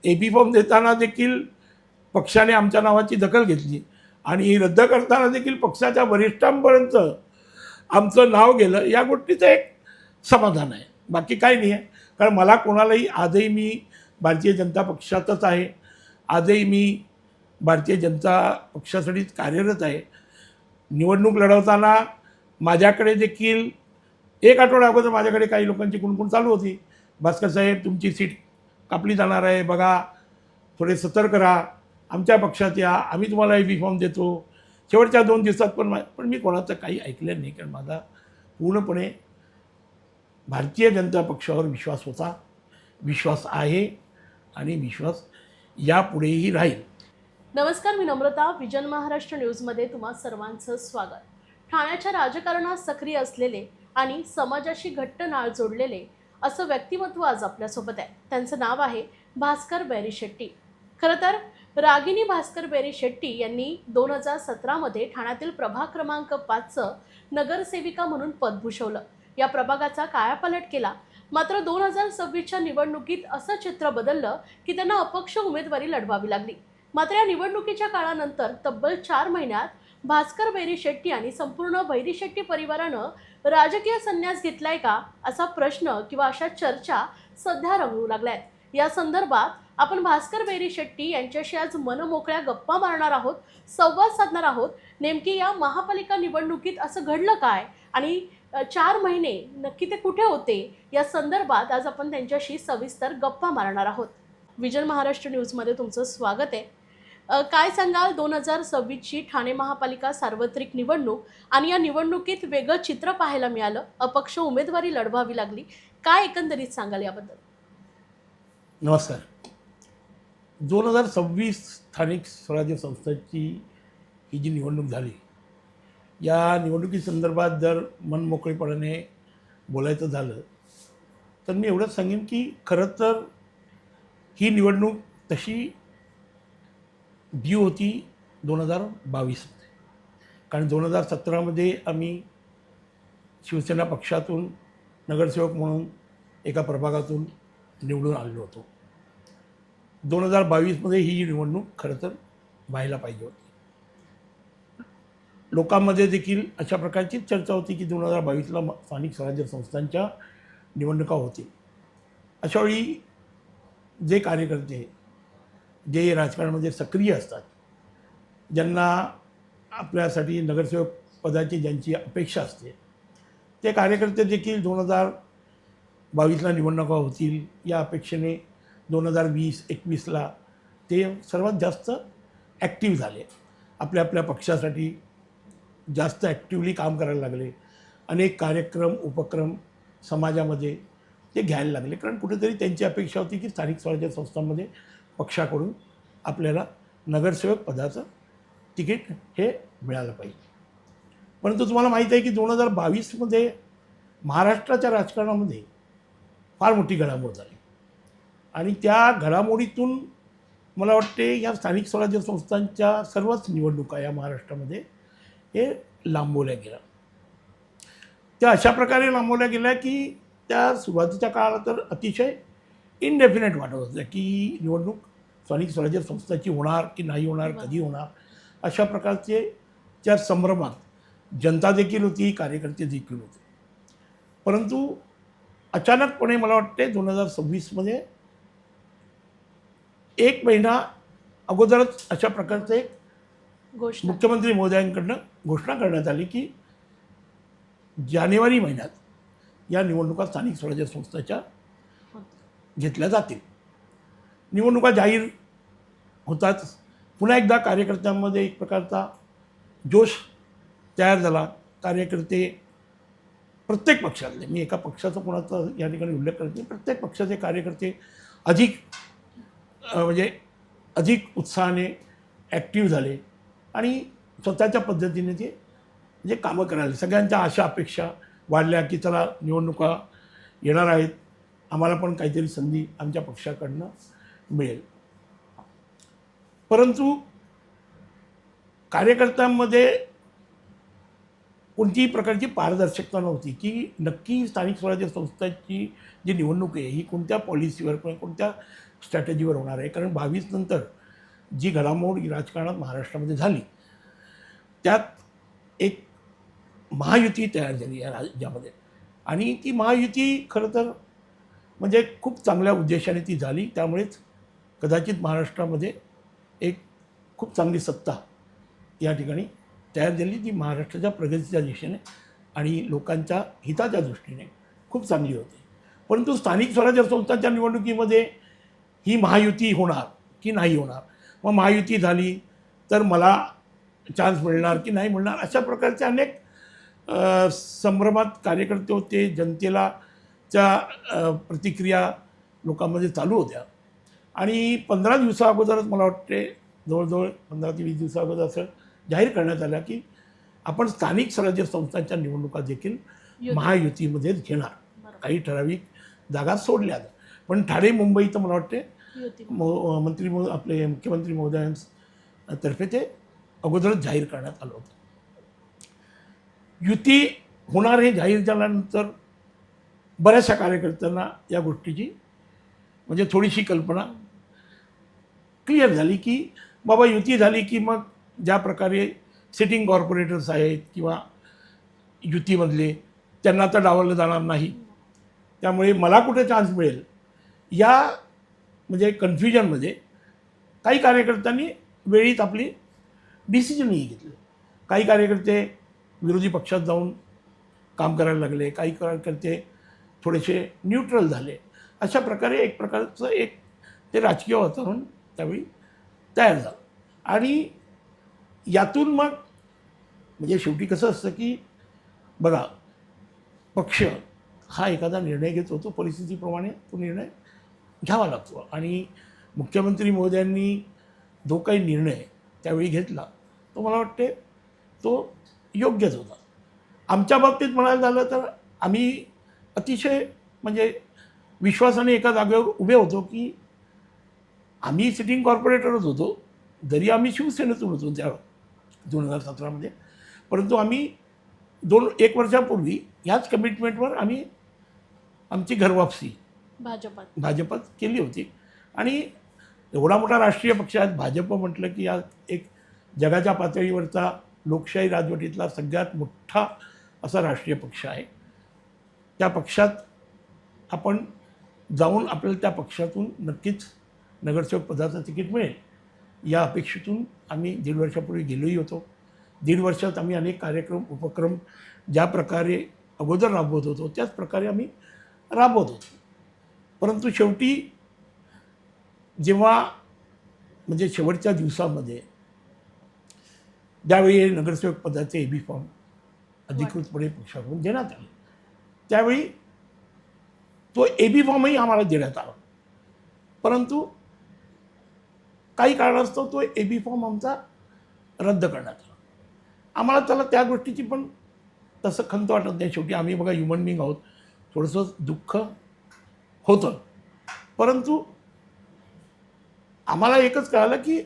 AB form देताना देखील पक्षाने आमच्या नावाची दखल घेतली आणि रद्द करताना देखील पक्षाच्या वरिष्ठांपर्यंत आमचं नाव गेलं, या गोष्टीचं एक समाधान आहे, बाकी काही नाही आहे. कारण मला कोणालाही आजही मी भारतीय जनता पक्षातच आहे, आजही मी भारतीय जनता पक्षासाठीच कार्यरत आहे. निवडणूक लढवताना माझ्याकडे देखील एक आठवड्या अगोदर माझ्याकडे काही लोकांची कुणकुण चालू होती, भास्कर साहेब तुमची सीट कापली जाणार आहे, बघा थोडे सतर्क राहा, आमच्या पक्षात या, आम्ही तुम्हाला एबी फॉर्म देतो. शेवटच्या 2 दिवसात पण मी कोणाचं काही ऐकलं नाही, कारण माझा पूर्णपणे भारतीय जनता पक्षावर विश्वास होता, विश्वास आहे आणि विश्वास यापुढेही राहील. नमस्कार, मी नम्रता. विजन महाराष्ट्र न्यूजमध्ये तुम्हा सर्वांचं स्वागत. ठाण्याच्या राजकारणात सक्रिय असलेले आणि समाजाशी घट्ट नाळ जोडलेले असं व्यक्तिमत्व आज आपल्यासोबत आहे. त्यांचं नाव आहे भास्कर बेरी शेट्टी. खरं तर रागिनी भास्कर बेरी शेट्टी यांनी 2017मध्ये ठाण्यातील प्रभाग क्रमांक 5चं नगरसेविका म्हणून पद भूषवलं. या प्रभागाचा कायापालट केला. मात्र 2026च्या निवडणुकीत असं चित्र बदललं की त्यांना अपक्ष उमेदवारी लढवावी लागली. मात्र या निवडणुकीच्या काळानंतर तब्बल 4 महिन्यात भास्कर बेरी शेट्टी आणि संपूर्ण बैरी शेट्टी परिवारानं राजकीय संन्यास घेतलाय का, असा प्रश्न किंवा अशा चर्चा सध्या रंगू लागल्यात. या संदर्भात आपण भास्कर बेरी शेट्टी यांच्याशी आज मनमोकळ्या गप्पा मारणार आहोत, संवाद साधणार आहोत. नेमकी या महापालिका निवडणुकीत असं घडलं काय आणि 4 महिने नक्की ते कुठे होते, या संदर्भात आज आपण त्यांच्याशी सविस्तर गप्पा मारणार आहोत. विजन महाराष्ट्र न्यूजमध्ये तुमचं स्वागत आहे. काय सांगाल, 2026ची ठाणे महापालिका सार्वत्रिक निवडणूक आणि या निवडणुकीत वेगळं चित्र पाहायला मिळालं, अपक्ष उमेदवारी लढवावी लागली, काय एकंदरीत सांगाल याबद्दल? नमस्कार. 2026 स्थानिक स्वराज्य संस्थांची ही जी निवडणूक झाली, या निवडणुकीसंदर्भात जर मनमोकळेपणाने बोलायचं झालं तर मी एवढंच सांगेन की खरं तर ही निवडणूक तशी ड्यू होती 2022मध्ये. कारण 2017मध्ये आम्ही शिवसेना पक्षातून नगरसेवक म्हणून एका प्रभागातून निवडून आलेलो होतो. 2022मध्ये ही निवडणूक खरं तर व्हायला पाहिजे होती. लोकांमध्ये देखील अशा प्रकारची चर्चा होती की 2022ला स्थानिक स्वराज्य संस्थांच्या निवडणुका होतील. अशावेळी जे कार्यकर्ते जे राजकारणामध्ये सक्रिय असतात, ज्यांना आपल्यासाठी नगरसेवक पदाची ज्यांची अपेक्षा असते, ते कार्यकर्ते देखील 2022ला निवडणुका होतील या अपेक्षेने 2020-21ला ते सर्वात जास्त ॲक्टिव्ह झाले. आपल्या आपल्या पक्षासाठी जास्त ॲक्टिव्हली काम करायला लागले. अनेक कार्यक्रम उपक्रम समाजामध्ये ते घ्यायला लागले, कारण कुठेतरी त्यांची अपेक्षा होती की स्थानिक स्वराज्य संस्थांमध्ये पक्षाकडून आपल्याला नगरसेवक पदाचं तिकीट हे मिळालं पाहिजे. परंतु तुम्हाला माहीत आहे की 2022मध्ये महाराष्ट्राच्या राजकारणामध्ये फार मोठी घडामोड झाली आणि त्या घडामोडीतून मला वाटते या स्थानिक स्वराज्य संस्थांच्या सर्वच निवडणुका या महाराष्ट्रामध्ये हे लांबवल्या गेल्या. त्या अशा प्रकारे लांबवल्या गेल्या की त्या सुरुवातीच्या काळात तर अतिशय इनडेफिनेट वाटत होतं की निवडणूक स्थानिक स्वराज्य संस्थांची होणार की नाही होणार, कधी होणार, अशा प्रकारचे त्या संभ्रमात जनता देखील होती, कार्यकर्ते देखील होते. परंतु अचानकपणे मला वाटते 2026मध्ये 1 महिना अगोदरच अशा प्रकारचं एक मुख्यमंत्री महोदयांकडनं घोषणा करण्यात आली की जानेवारी महिन्यात या निवडणुका स्थानिक स्वराज्य संस्थांच्या घेतल्या जातील. निवडणुका जाहीर होताच पुन्हा एकदा कार्यकर्त्यांमध्ये एक प्रकारचा जोश तयार झाला. कार्यकर्ते प्रत्येक पक्षातले, मी एका पक्षाचा कोणाचा या ठिकाणी उल्लेख करत नाही, प्रत्येक पक्षाचे कार्यकर्ते अधिक उत्साहाने ॲक्टिव्ह झाले आणि स्वतःच्या पद्धतीने ते म्हणजे कामं करायला. सगळ्यांच्या आशा अपेक्षा वाढल्या की चला निवडणुका येणार आहेत, आम्हाला पण काहीतरी संधी आमच्या पक्षाकडनं मिळेल. परंतु कार्यकर्त्यांमध्ये कोणतीही प्रकारची पारदर्शकता नव्हती की नक्की स्थानिक स्वराज्य संस्थांची जी निवडणूक आहे ही कोणत्या पॉलिसीवर किंवा कोणत्या स्ट्रॅटेजीवर होणार आहे. कारण 22 नंतर जी घडामोड राजकारणात महाराष्ट्रामध्ये झाली त्यात एक महायुती तयार झाली या राज्यामध्ये आणि ती महायुती खरं तर म्हणजे खूप चांगल्या उद्देशाने ती झाली. त्यामुळेच कदाचित महाराष्ट्रामध्ये एक खूप चांगली सत्ता या ठिकाणी तयार झाली जी महाराष्ट्राच्या प्रगतीच्या दिशेने आणि लोकांच्या हिताच्या दृष्टीने खूप चांगली होती. परंतु स्थानिक स्वराज्य संस्थांच्या निवडणुकीमध्ये ही महायुती होणार की नाही होणार, मग महायुती झाली तर मला चान्स मिळणार की नाही मिळणार, अशा प्रकारचे अनेक संभ्रमात कार्यकर्ते होते. प्रतिक्रिया लोकांमध्ये चालू होत्या आणि 15 दिवसा अगोदरच मला वाटते जवळजवळ 15 ते 20 दिवसा अगोदर असं जाहीर करण्यात आलं की आपण स्थानिक स्वराज्य संस्थांच्या निवडणुका देखील महायुतीमध्येच घेणार. काही ठराविक जागा सोडल्या पण ठाणे मुंबई तर मला वाटते आपले मुख्यमंत्री महोदयांतर्फे ते अगोदरच जाहीर करण्यात आलं होतं. युती होणार हे जाहीर झाल्यानंतर बऱ्याचशा कार्यकर्त्यांना या गोष्टीची म्हणजे थोडीशी कल्पना क्लिअर झाली की बाबा युती झाली की मग ज्या प्रकारे सिटिंग कॉर्पोरेटर्स आहेत किंवा युतीमधले त्यांना तर डावललं जाणार नाही, त्यामुळे मला कुठे चान्स मिळेल या म्हणजे कन्फ्युजनमध्ये काही कार्यकर्त्यांनी वेळीच आपली डिसिजनही घेतले. काही कार्यकर्ते विरोधी पक्षात जाऊन काम करायला लागले, काही कार्यकर्ते थोडेसे न्यूट्रल झाले. अशा प्रकारे एक प्रकारचं ते राजकीय वातावरण त्यावेळी तयार झालं आणि यातून मग म्हणजे शेवटी कसं असतं की बघा, पक्ष हा एखादा निर्णय घेत होतो, परिस्थितीप्रमाणे तो निर्णय घ्यावा लागतो आणि मुख्यमंत्री महोदयांनी जो काही निर्णय त्यावेळी घेतला तो मला वाटते तो योग्यच होता. आमच्या बाबतीत म्हणायला झालं तर आम्ही अतिशय म्हणजे विश्वासाने एका जागेवर उभे होतो की आम्ही सिटिंग कॉर्पोरेटरच होतो, जरी आम्ही शिवसेनेतून होतो त्या 2017मध्ये, परंतु आम्ही 1 वर्षापूर्वी ह्याच कमिटमेंटवर आम्ही आमची घरवापसी भाजपात केली होती. आणि एवढा मोठा राष्ट्रीय पक्ष आहे भाजप म्हटलं की या एक जगाच्या पातळीवरचा लोकशाही राजवटीतला सगळ्यात मोठा असा राष्ट्रीय पक्ष आहे. त्या पक्षात आपण जाऊन आपल्याला त्या पक्षातून नक्कीच नगरसेवक पदाचं तिकीट मिळेल या अपेक्षेतून आम्ही 1.5 वर्षापूर्वी गेलोही होतो. 1.5 वर्षात आम्ही अनेक उपक्रम ज्या प्रकारे अगोदर राबवत होतो त्याच प्रकारे आम्ही राबवत होतो. परंतु शेवटी जेव्हा म्हणजे शेवटच्या दिवसामध्ये ज्यावेळी नगरसेवक पदाचे AB फॉर्म अधिकृतपणे पक्षाकडून देण्यात आले त्यावेळी तो AB फॉर्मही आम्हाला देण्यात आला, परंतु काही कारणास्तव तो AB फॉर्म आमचा रद्द करण्यात आला. आम्हाला त्याला त्या गोष्टीची पण तसं खंत वाटत नाही. शेवटी आम्ही बघा ह्युमन बिंग आहोत, थोडंसं दुःख होतं, परंतु आम्हाला एकच कळालं की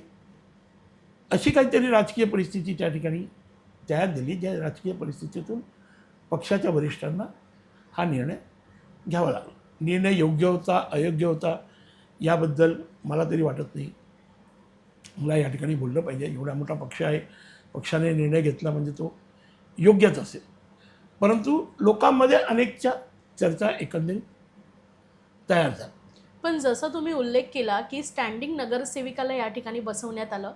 अशी काहीतरी राजकीय परिस्थिती त्या ठिकाणी तयार झाली ज्या राजकीय परिस्थितीतून पक्षाच्या वरिष्ठांना हा निर्णय घ्यावा लागला. निर्णय योग्य होता अयोग्य होता याबद्दल मला तरी वाटत नाही. मला या ठिकाणी बोललं पाहिजे, एवढा मोठा पक्ष आहे, पक्षाने निर्णय घेतला म्हणजे तो योग्यच असेल. परंतु लोकांमध्ये अनेकच्या चर्चा एकंदरीत तयार झाल्या. पण जसं तुम्ही उल्लेख केला की स्टँडिंग नगरसेविकाला या ठिकाणी बसवण्यात आलं,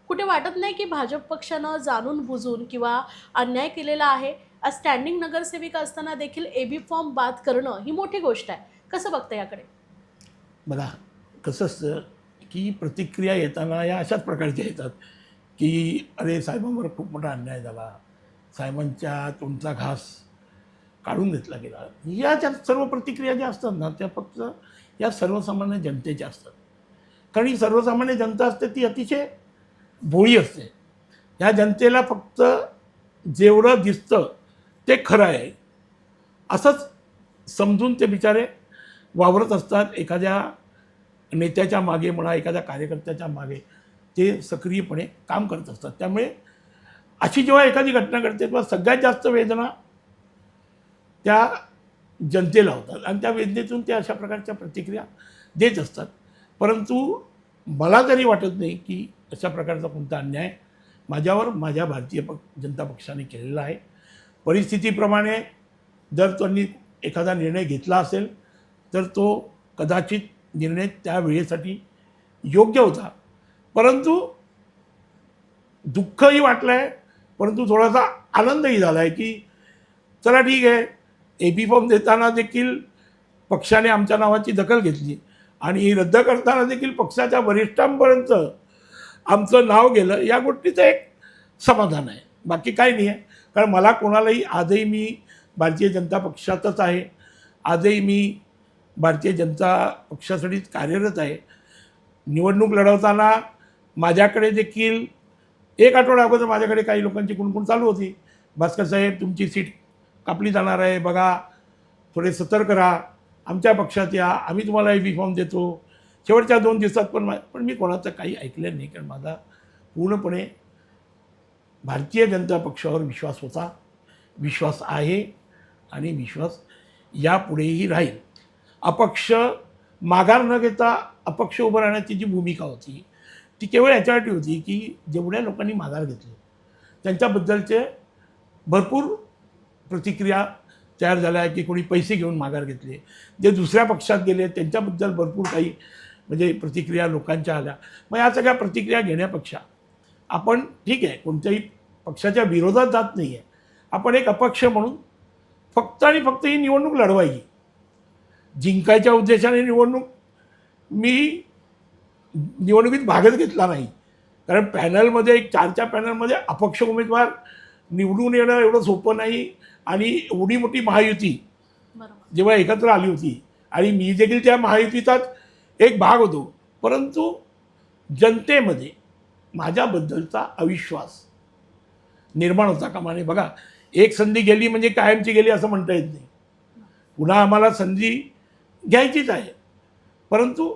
कुठे वाटत नाही की भाजप पक्षानं जाणून बुजून किंवा अन्याय केलेला आहे? स्टँडिंग नगरसेविका असताना देखील AB फॉर्म बाद करणं ही मोठी गोष्ट आहे. कसं बघता याकडे? बघा कसं असतं की प्रतिक्रिया येताना या अशाच प्रकारच्या येतात की अरे साहेबांवर खूप मोठा अन्याय झाला, साहेबांच्या तोंडचा घास काढून घेतला गेला. या ज्या सर्व प्रतिक्रिया ज्या असतात ना त्या फक्त या सर्वसामान्य जनतेच्या असतात. कारण ही सर्वसामान्य जनता असते ती अतिशय भोळी असते. या जनतेला फक्त जेवढं दिसतं ते खरं आहे असंच समजून ते बिचारे वावरत असतात. एखाद्या नेत्याच्या मागे म्हणा एखाद्या कार्यकर्त्याच्या मागे ते सक्रियपणे काम करत असतात. त्यामुळे अशी जेव्हा एखादी घटना घडते तेव्हा सगळ्यात जास्त वेदना त्या जनतेला होतात आणि त्या वेदनेतून ते अशा प्रकारच्या प्रतिक्रिया देत असतात. परंतु मला तरी वाटत नाही की अशा प्रकारचा कोणता अन्याय माझ्यावर माझ्या भारतीय जनता पक्षाने केलेला आहे. परिस्थितीप्रमाणे जर त्यांनी एखादा निर्णय घेतला असेल तर तो कदाचित निर्णय त्या वेळेसाठी योग्य होता. परंतु दुःखही वाटलं आहे, परंतु थोडासा आनंदही झाला आहे की चला ठीक आहे, AB फॉर्म देताना देखील पक्षाने आमच्या नावाची दखल घेतली आणि रद्द करताना देखील पक्षाच्या वरिष्ठांपर्यंत आमचं नाव गेलं, या गोष्टीचं एक समाधान आहे. बाकी काही नाही आहे. कारण मला कोणालाही आजही मी भारतीय जनता पक्षातच आहे, आजही मी भारतीय जनता पक्षासाठीच कार्यरत आहे. निवडणूक लढवताना माझ्याकडे देखील एक आठवडा अगोदर माझ्याकडे काही लोकांची कुणकुण चालू होती, भास्कर साहेब तुमची सीट कापली जाणार आहे, बघा थोडे सतर्क राहा, आमच्या पक्षात या, आम्ही तुम्हाला AB फॉर्म देतो. शेवटच्या 2 दिवसात पण मी कोणाचं काही ऐकलं नाही, कारण माझा पूर्णपणे भारतीय जनता पक्षावर विश्वास होता, विश्वास आहे आणि विश्वास यापुढेही राहील. अपक्ष माघार न घेता अपक्ष उभं राहण्याची जी भूमिका होती ती केवळ याच्यासाठी होती की जेवढ्या लोकांनी माघार घेतली त्यांच्याबद्दलचे भरपूर प्रतिक्रिया तयार झाल्या की कोणी पैसे घेऊन माघार घेतले, जे दुसऱ्या पक्षात गेले त्यांच्याबद्दल भरपूर काही म्हणजे प्रतिक्रिया लोकांच्या आल्या. मग या सगळ्या प्रतिक्रिया घेण्यापेक्षा आपण ठीक आहे कोणत्याही पक्षाच्या विरोधात जात नाही आहे, आपण एक अपक्ष म्हणून फक्त आणि फक्त ही निवडणूक लढवायची. जिंकायच्या उद्देशाने मी निवडणुकीत भागच घेतला नाही, कारण पॅनलमध्ये एक 4च्या पॅनलमध्ये अपक्ष उमेदवार निवडून येणं एवढं सोपं नाही. आणि एवढी मोठी महायुती जेव्हा एकत्र आली होती आणि मी देखील त्या महायुतीचाच एक भाग होतो, परंतु जनतेमध्ये माझ्याबद्दलचा अविश्वास निर्माण होता कामा नये. बघा, एक संधी गेली म्हणजे कायमची गेली असं म्हणता येत नाही. पुन्हा आम्हाला संधी घ्यायचीच आहे. परंतु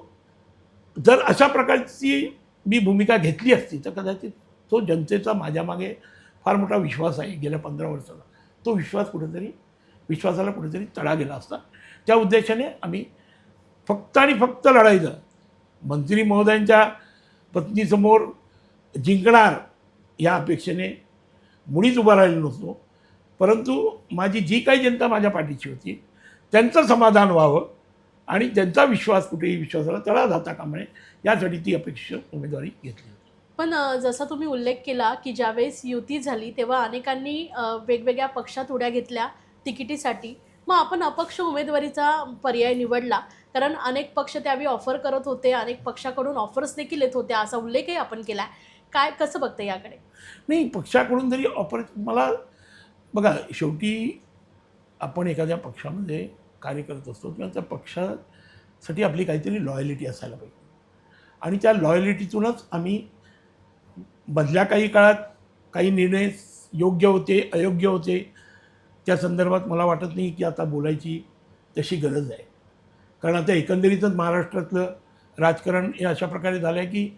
जर अशा प्रकारची मी भूमिका घेतली असती तर कदाचित तो जनतेचा माझ्यामागे फार मोठा विश्वास आहे गेल्या 15 वर्षाला, तो विश्वासाला कुठेतरी तडा गेला असता. त्या उद्देशाने आम्ही फक्त आणि फक्त लढायचं. मंत्री महोदयांच्या पत्नीसमोर जिंकणार या अपेक्षेने मुळीच उभा राहिलो नसतो, परंतु माझी जी काही जनता माझ्या पाठीची होती त्यांचं समाधान व्हावं आणि त्यांचा विश्वास कुठेही विश्वासाला तडा जाता कामा नये यासाठी ती अपेक्षित उमेदवारी घेतली. पण जसा तुम्ही उल्लेख केला की ज्यावेळेस युती झाली तेव्हा अनेकांनी वेगवेगळ्या पक्षात उड्या घेतल्या तिकिटीसाठी, मग आपण अपक्ष उमेदवारीचा पर्याय निवडला कारण अनेक पक्ष त्यावेळी ऑफर करत होते, अनेक पक्षाकडून ऑफर्स देखील येत होत्या असा उल्लेखही आपण केला. काय कसं बघतं याकडे? नाही, पक्षाकडून जरी ऑफर, मला बघा शेवटी आपण एखाद्या पक्षामध्ये कार्य करत असतो किंवा त्या पक्षासाठी आपली काहीतरी लॉयलिटी असायला पाहिजे आणि त्या लॉयलिटीतूनच आम्ही मधल्या काही काळात काही निर्णय योग्य होते अयोग्य होते त्या संदर्भात मला वाटत नाही की आता बोलायची तशी गरज आहे. कारण आता एकंदरीतच महाराष्ट्रातलं राजकारण हे अशा प्रकारे झालं आहे की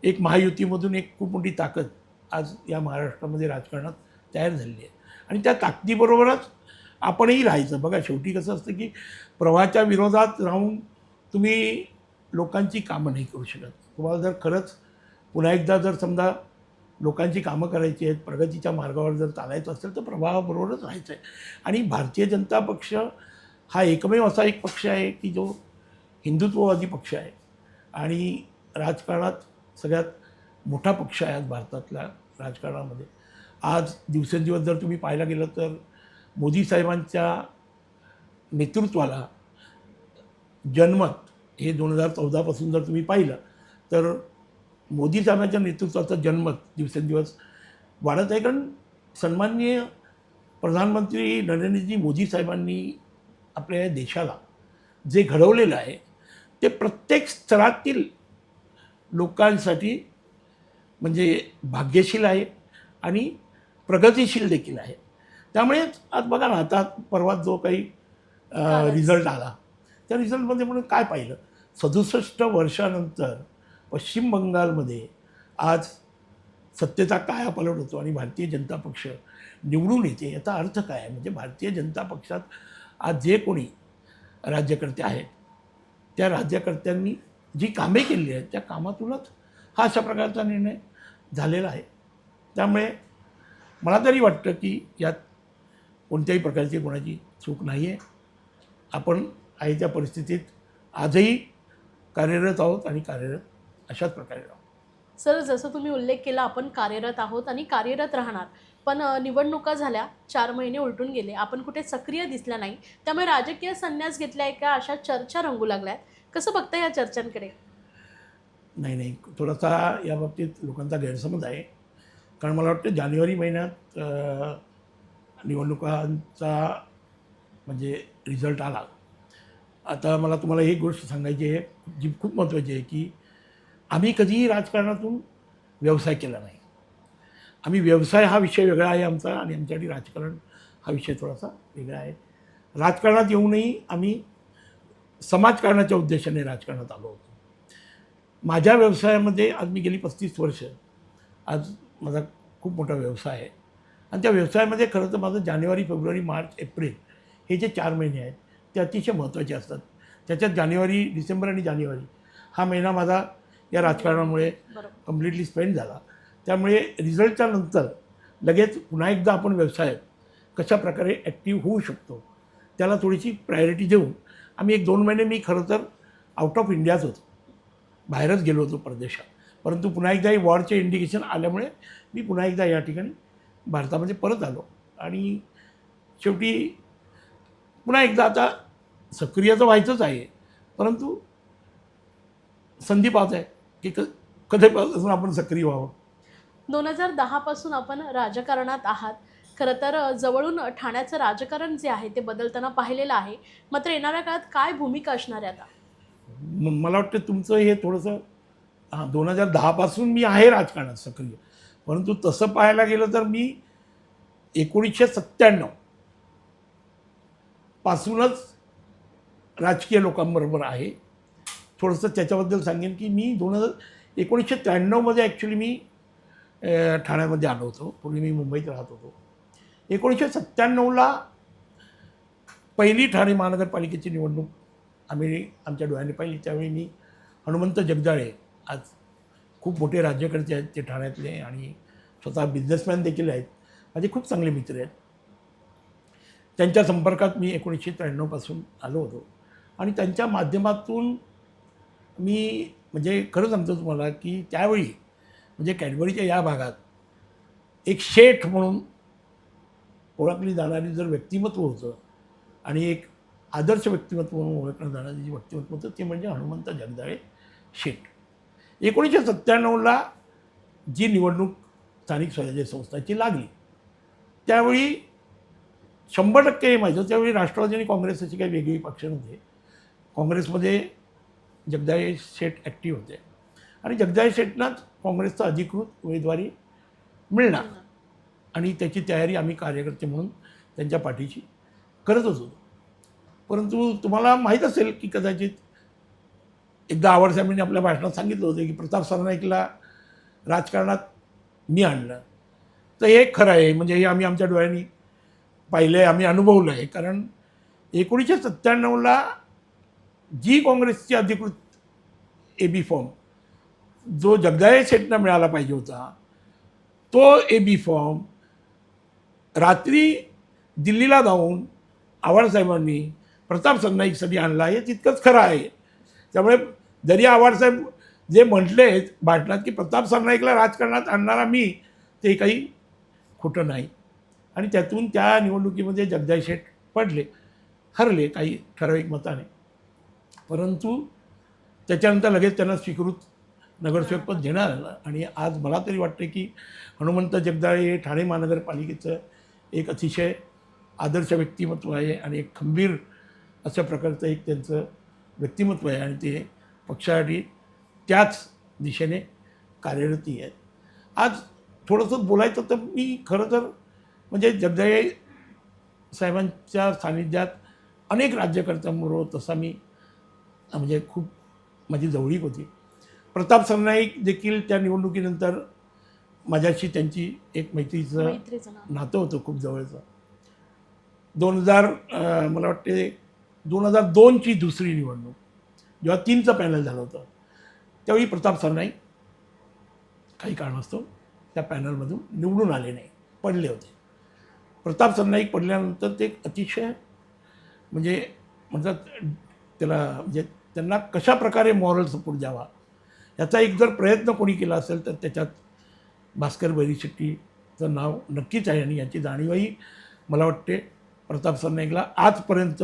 एक महायुतीमधून एक खूप मोठी ताकद आज या महाराष्ट्रामध्ये राजकारणात तयार झालेली आहे आणि त्या ताकदीबरोबरच आपणही राहायचं. बघा शेवटी कसं असतं की प्रवाहाच्या विरोधात राहून तुम्ही लोकांची कामं नाही करू शकत. तुम्हाला जर खरंच पुन्हा एकदा जर समजा लोकांची कामं करायची आहेत, प्रगतीच्या मार्गावर जर चालायचं असेल तर प्रवाहाबरोबरच राहायचं आहे. आणि भारतीय जनता पक्ष हा एकमेव असा एक पक्ष आहे की जो हिंदुत्ववादी पक्ष आहे आणि राजकारणात सगळ्यात मोठा पक्ष आहे आज भारतातल्या राजकारणामध्ये. आज दिवसेंदिवस जर तुम्ही पाहायला गेलं तर मोदी साहेबांच्या नेतृत्वाला जनमत हे 2014पासून जर तुम्ही पाहिलं तर मोदी साहेबांच्या नेतृत्वाचं जनमत दिवसेंदिवस वाढत आहे. कारण सन्माननीय प्रधानमंत्री नरेंद्रजी मोदी साहेबांनी आपल्या या देशाला जे घडवलेलं आहे ते प्रत्येक स्तरातील लोकांसाठी म्हणजे भाग्यशील आहे आणि प्रगतिशील देखील आहे. त्यामुळे आज बघा ना, आता परवा जो काही रिझल्ट आला त्या रिझल्टमध्ये म्हणून काय पाहिलं, 67 वर्षानंतर पश्चिम बंगालमध्ये आज सत्तेचा कायापालट होतो आणि भारतीय जनता पक्ष निवडून येते. याचा अर्थ काय आहे, म्हणजे भारतीय जनता पक्षात आज जे कोणी राज्यकर्ते आहेत त्या राज्यकर्त्यांनी जी कामे केलेली आहेत त्या कामातूनच हा अशा प्रकारचा निर्णय झालेला आहे. त्यामुळे मला तरी वाटतं की यात कोणत्याही प्रकारची कोणाची चूक नाही आहे. आपण आहे त्या परिस्थितीत आजही कार्यरत आहोत आणि कार्यरत अशाच प्रकारे राहू. सर, जसं तुम्ही उल्लेख केला, आपण कार्यरत आहोत आणि कार्यरत राहणार. पण निवडणुका झाल्या, 4 महिने उलटून गेले, आपण कुठे सक्रिय दिसला नाही. त्यामुळे राजकीय संन्यास घेतलाय का, अशा चर्चा रंगू लागल्यात. कसं बघता या चर्चांकडे? नाही, थोडासा या बाबतीत लोकांचा गैरसमज आहे. कारण मला वाटतं जानेवारी महिन्यात निवडणुकांचा म्हणजे रिझल्ट आला. आता मला तुम्हाला एक गोष्ट सांगायची आहे, जी खूप महत्त्वाची आहे, की आम्ही कधीही राजकारणातून व्यवसाय केला नाही. आम्ही व्यवसाय हा विषय वेगळा आहे आमचा आणि आमच्यासाठी राजकारण हा विषय थोडासा वेगळा आहे. राजकारणात येऊनही आम्ही समाजकारणाच्या उद्देशाने राजकारणात आलो होतो. माझ्या व्यवसायामध्ये आज मी गेली 35 वर्ष, आज माझा खूप मोठा व्यवसाय आहे आणि त्या व्यवसायामध्ये खरं तर माझं जानेवारी, फेब्रुवारी, मार्च, एप्रिल हे जे 4 महिने आहेत ते अतिशय महत्त्वाचे असतात. त्याच्यात जानेवारी, डिसेंबर आणि जानेवारी हा महिना माझा या राजकारणामुळे बरोबर. कम्प्लिटली स्पेंड झाला. त्यामुळे रिझल्टच्या नंतर लगेच पुन्हा एकदा आपण व्यवसायात कशा प्रकारे ॲक्टिव्ह होऊ शकतो त्याला थोडीशी प्रायोरिटी देऊन आम्ही 1-2 महिने मी खरं तर आउट ऑफ इंडियाच होतो, बाहेरच गेलो होतो परदेशात. परंतु पुन्हा एकदा ही वॉरचे इंडिकेशन आल्यामुळे मी पुन्हा एकदा या ठिकाणी भारतामध्ये परत आलो आणि शेवटी पुन्हा एकदा आता सक्रिय तर व्हायचंच आहे, परंतु संधी पाहत आहे की कधीपासून आपण सक्रिय व्हावं. 2010 पासून आपण राजकारणात आहात. खरं तर जवळून ठाण्याचं राजकारण जे आहे ते बदलताना पाहिलेलं आहे. मात्र येणाऱ्या काळात काय भूमिका असणार आहे आता? मला वाटतं तुमचं हे थोडंसं 2010 पासून मी आहे राजकारणात सक्रिय, परंतु तसं पाहायला गेलं तर मी 1997 पासूनच राजकीय लोकांबरोबर आहे. थोडंसं त्याच्याबद्दल सांगेन की मी 1993 ॲक्च्युली मी ठाण्यामध्ये आलो होतो. पूर्वी मी मुंबईत राहत होतो. 1997ला पहिली ठाणे महानगरपालिकेची निवडणूक आम्ही आमच्या डोळ्याने पाहिली. त्यावेळी मी हनुमंत जगदाळे, आज खूप मोठे राज्यकर्ते आहेत ते ठाण्यातले आणि स्वतः बिझनेसमॅन देखील आहेत, माझे खूप चांगले मित्र आहेत. त्यांच्या संपर्कात मी 1993 पासून आलो होतो आणि त्यांच्या माध्यमातून मी म्हणजे खरं सांगतो तुम्हाला की त्यावेळी म्हणजे कॅडबरीच्या या भागात एक शेठ म्हणून ओळखली जाणारी जर व्यक्तिमत्व होतं आणि एक आदर्श व्यक्तिमत्व म्हणून ओळखलं जाणारी जी व्यक्तिमत्व होतं ते म्हणजे हनुमंत जगदाळे शेठ. 1997ला जी निवडणूक स्थानिक स्वराज्य संस्थांची लागली त्यावेळी 100% हे माहिती होतं. त्यावेळी राष्ट्रवादी आणि काँग्रेस अशी काही वेगळी पक्ष नव्हते. काँग्रेसमध्ये जगदाळे शेठ ॲक्टिव्ह होते आणि जगदाळे शेठनाच काँग्रेसचा अधिकृत उमेदवारी मिळणार आणि त्याची तयारी आम्ही कार्यकर्ते म्हणून त्यांच्या पाठीशी करतच होतो. परंतु तुम्हाला माहीत असेल की कदाचित एकदा आव्हाडसाहेबांनी आपल्या भाषणात सांगितलं होतं की प्रताप सरनाईकला राजकारणात मी आणलं. तर हे खरं आहे, म्हणजे हे आम्ही आमच्या डोळ्यांनी पाहिलं आहे, आम्ही अनुभवलं आहे. कारण 1997ला जी काँग्रेसची अधिकृत ए बी फॉर्म जो जगदाळे शेठना मिळाला पाहिजे होता तो ए बी फॉर्म रात्री दिल्लीला जाऊन आव्हाडसाहेबांनी प्रताप सरनाईकसाठी आणला, हे तितकंच खरं आहे. त्यामुळे जरी आव्हाडसाहेब जे म्हटले भाषणात की प्रताप सरनाईकला राजकारणात आणणारा मी, ते काही खोटं नाही. आणि त्यातून त्या निवडणुकीमध्ये जगदाळे शेठ पडले, हरले काही ठराविक मताने. परंतु त्याच्यानंतर लगेच त्यांना स्वीकृत नगरसेवकपद देण्यात आलं आणि आज मला तरी वाटते की हनुमंत जगदाळे हे ठाणे महानगरपालिकेचं एक अतिशय आदर्श व्यक्तिमत्व आहे आणि एक खंबीर अशा प्रकारचं एक त्यांचं व्यक्तिमत्व आहे आणि ते पक्षासाठी त्याच दिशेने कार्यरती आहेत. आज थोडंसं बोलायचं तर मी खरं तर म्हणजे जगदाळे साहेबांच्या सानिध्यात अनेक राज्यकर्त्यांबरोबर तसा मी म्हणजे खूप माझी जवळीक होती. प्रताप सरनाईक देखील त्या निवडणुकीनंतर माझ्याशी त्यांची एक मैत्रीचं नातं होतं खूप जवळचं. 2000 मला वाटते 2002ची दुसरी निवडणूक जेव्हा 3चं पॅनल झालं होतं त्यावेळी प्रताप सरनाईक काही कारणास्तव त्या पॅनलमधून निवडून आले नाही, पडले होते. प्रताप सरनाईक पडल्यानंतर ते अतिशय म्हणजे म्हणतात त्याला म्हणजे त्यांना कशा प्रकारे मॉरल सपोर्ट द्यावा याचा एक जर प्रयत्न कोणी केला असेल तर त्याच्यात भास्कर बैरीशेट्टीचं नाव नक्कीच आहे. आणि याची जाणीवही मला वाटते प्रताप सरनाईकला आजपर्यंत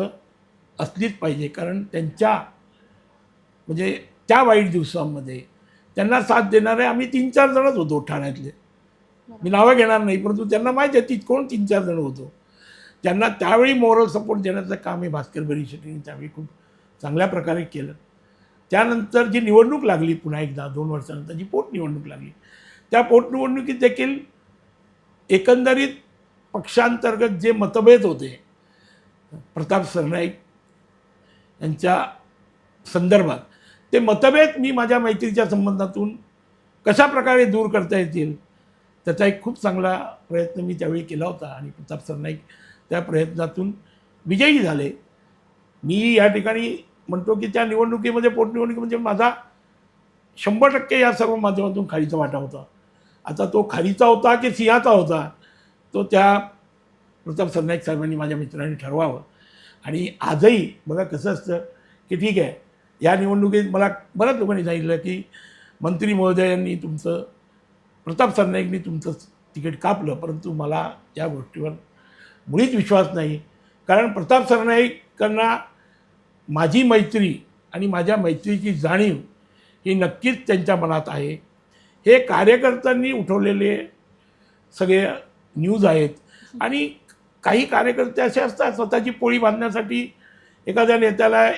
असलीच पाहिजे. कारण त्यांच्या म्हणजे त्या वाईट दिवसांमध्ये त्यांना साथ देणारे आम्ही 3-4 जणच होतो ठाण्यातले. मी नावं घेणार नाही, परंतु त्यांना माहीत आहे कोण 3-4 जण होतो. त्यांना त्यावेळी मॉरल सपोर्ट देण्याचं काम हे भास्कर बैरीशेट्टींनी त्यावेळी खूप चांगल्या प्रकारे केलं. त्यानंतर जी निवडणूक लागली पुन्हा एकदा 2 वर्षानंतर जी पोटनिवडणूक लागली, त्या पोटनिवडणुकीत देखील एकंदरीत पक्षांतर्गत जे मतभेद होते प्रताप सरनाईक यांच्या संदर्भात, ते मतभेद मी माझ्या मैत्रीच्या संबंधातून कशा प्रकारे दूर करता येतील त्याचा एक खूप चांगला प्रयत्न मी त्यावेळी केला होता. आणि प्रताप सरनाईक त्या प्रयत्नातून विजयी झाले. मी या ठिकाणी म्हणतो की त्या निवडणुकीमध्ये पोटनिवडणुकीमध्ये माझा 100% या सर्व माध्यमातून खारीचा वाटा होता. आता तो खारीचा होता की सिंहाचा होता तो त्या प्रताप सरनाईक साहेबांनी माझ्या मित्रांनी ठरवावं. आणि आजही बघा कसं असतं की ठीक आहे, या निवडणुकीत मला बऱ्याच लोकांनी सांगितलं की मंत्री महोदयांनी तुमचं प्रताप सरनाईकनी तुमचं तिकीट कापलं, परंतु मला या गोष्टीवर मुळीच विश्वास नाही. कारण प्रताप सरनाईकांना माझी मैत्री आणि माझ्या मैत्रीची जाणीव ही नक्कीच त्यांच्या मनात आहे. हे कार्यकर्त्यांनी उठवलेले सगळे न्यूज आहेत. आणि काही कार्यकर्ते असे असतात स्वतःची पोळी बांधण्यासाठी एखाद्या नेत्याला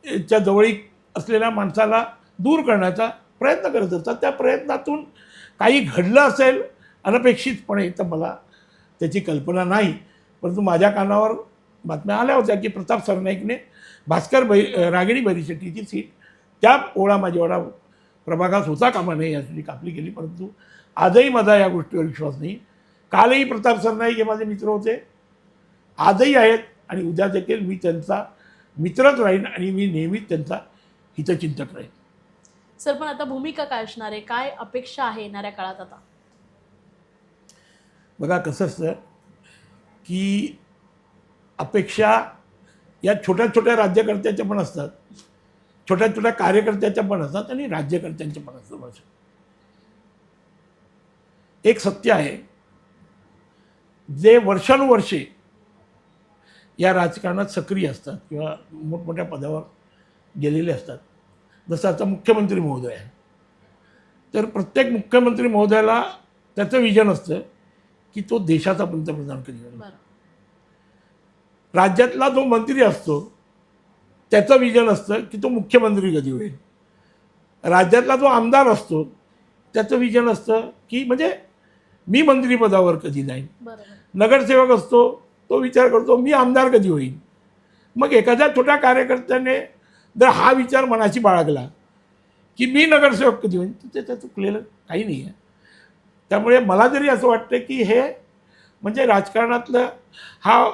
च्या जवळीक असलेल्या माणसाला दूर करण्याचा प्रयत्न करत असतात. त्या प्रयत्नातून काही घडलं असेल अनपेक्षितपणे तर मला त्याची कल्पना नाही, परंतु माझ्या कानावर बातम्या आल्या होत्या की प्रताप सरनाईकने रागिणी बैरीशेट्टीची सीट त्या ओळा माझेवाडा प्रभागात होता कामा नये यासाठी कापली गेली. परंतु आजही माझा या गोष्टीवर विश्वास नाही. कालही प्रताप सरनाईक हे माझे मित्र होते, आजही आहेत आणि उद्या देखील मी त्यांचा मित्रच राहीन आणि मी नेहमीच त्यांचा हितचिंतक राहीन. सर, पण आता भूमिका काय असणार आहे, काय अपेक्षा आहे येणाऱ्या काळात? आता बघा कसं असतं की अपेक्षा या छोट्या छोट्या राज्यकर्त्याच्या पण असतात, छोट्या छोट्या कार्यकर्त्याच्या पण असतात आणि राज्यकर्त्यांच्या पण असतात. एक सत्य आहे, जे वर्षानुवर्षे या राजकारणात सक्रिय असतात किंवा मोठमोठ्या पदावर गेलेले असतात, जसं आता मुख्यमंत्री महोदय आहे, तर प्रत्येक मुख्यमंत्री महोदयाला त्याचं विजन असतं की तो देशाचा पंतप्रधान कधी होईल. राज्यातला जो मंत्री असतो त्याचं विजन असतं की तो मुख्यमंत्री कधी होईल. राज्यातला जो आमदार असतो त्याचं विजन असतं की म्हणजे मी मंत्रिपदावर कधी जाईन. नगरसेवक असतो तो विचार करतो मी आमदार कधी होईन. मग एखाद्या छोट्या कार्यकर्त्याने जर हा विचार मनाशी बाळगला की मी नगरसेवक कधी होईन, तर त्याचं चुकलेलं काही नाही आहे. त्यामुळे मला जरी असं वाटतं की हे म्हणजे राजकारणातलं हा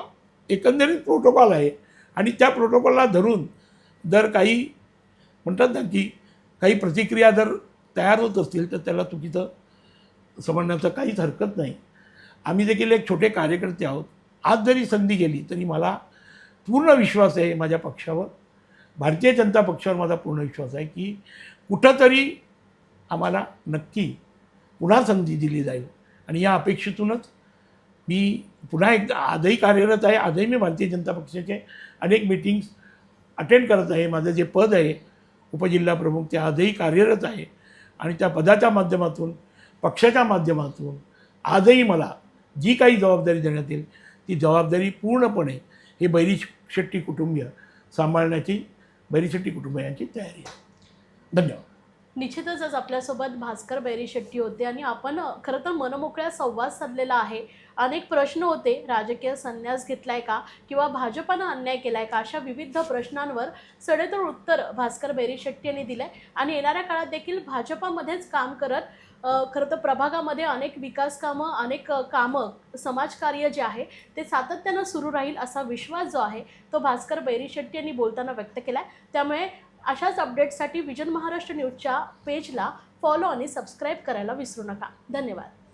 एकंदरीत प्रोटोकॉल आहे आणि त्या प्रोटोकॉलला धरून जर काही म्हणतात ना की काही प्रतिक्रिया जर तयार होत असतील तर त्याला चुकीचं समजण्याचं काहीच हरकत नाही. आम्ही देखील एक छोटे कार्यकर्ते आहोत. आज जरी संधी गेली तरी मला पूर्ण विश्वास आहे माझ्या पक्षावर, भारतीय जनता पक्षावर माझा पूर्ण विश्वास आहे की कुठंतरी आम्हाला नक्की पुन्हा संधी दिली जाईल. आणि या अपेक्षेतूनच मी पुन्हा एकदा आजही कार्यरत आहे. आजही मी भारतीय जनता पक्षाचे अनेक मीटिंग्स अटेंड करत आहे. माझं जे पद आहे उपजिल्हा प्रमुख ते आजही कार्यरत आहे आणि त्या पदाच्या माध्यमातून पक्षाच्या माध्यमातून आजही मला जी काही जबाबदारी देण्यात येईल ती जबाबदारी पूर्णपणे हे बैरीशेट्टी कुटुंबीय सांभाळण्याची बैरीशेट्टी कुटुंबियांची तयारी आहे. धन्यवाद. निश्चितच आज आपल्यासोबत भास्कर बैरीशेट्टी होते आणि आपण खरं तर मनमोकळ्या संवाद साधलेला आहे. अनेक प्रश्न होते, राजकीय संन्यास घेतलाय का किंवा भाजपानं अन्याय केलाय का, अशा विविध प्रश्नांवर सडेतोड उत्तर भास्कर बैरीशेट्टी यांनी दिलंय. आणि येणाऱ्या काळात देखील भाजपामध्येच काम करत खरं तर प्रभागामध्ये अनेक विकास कामं, अनेक कामं, समाजकार्य जे आहे ते सातत्यानं सुरू राहील असा विश्वास जो आहे तो भास्कर बैरीशेट्टी यांनी बोलताना व्यक्त केला आहे. त्यामुळे अशाच अपडेट्ससाठी विजन महाराष्ट्र न्यूजच्या पेजला फॉलो आणि सबस्क्राईब करायला विसरू नका. धन्यवाद.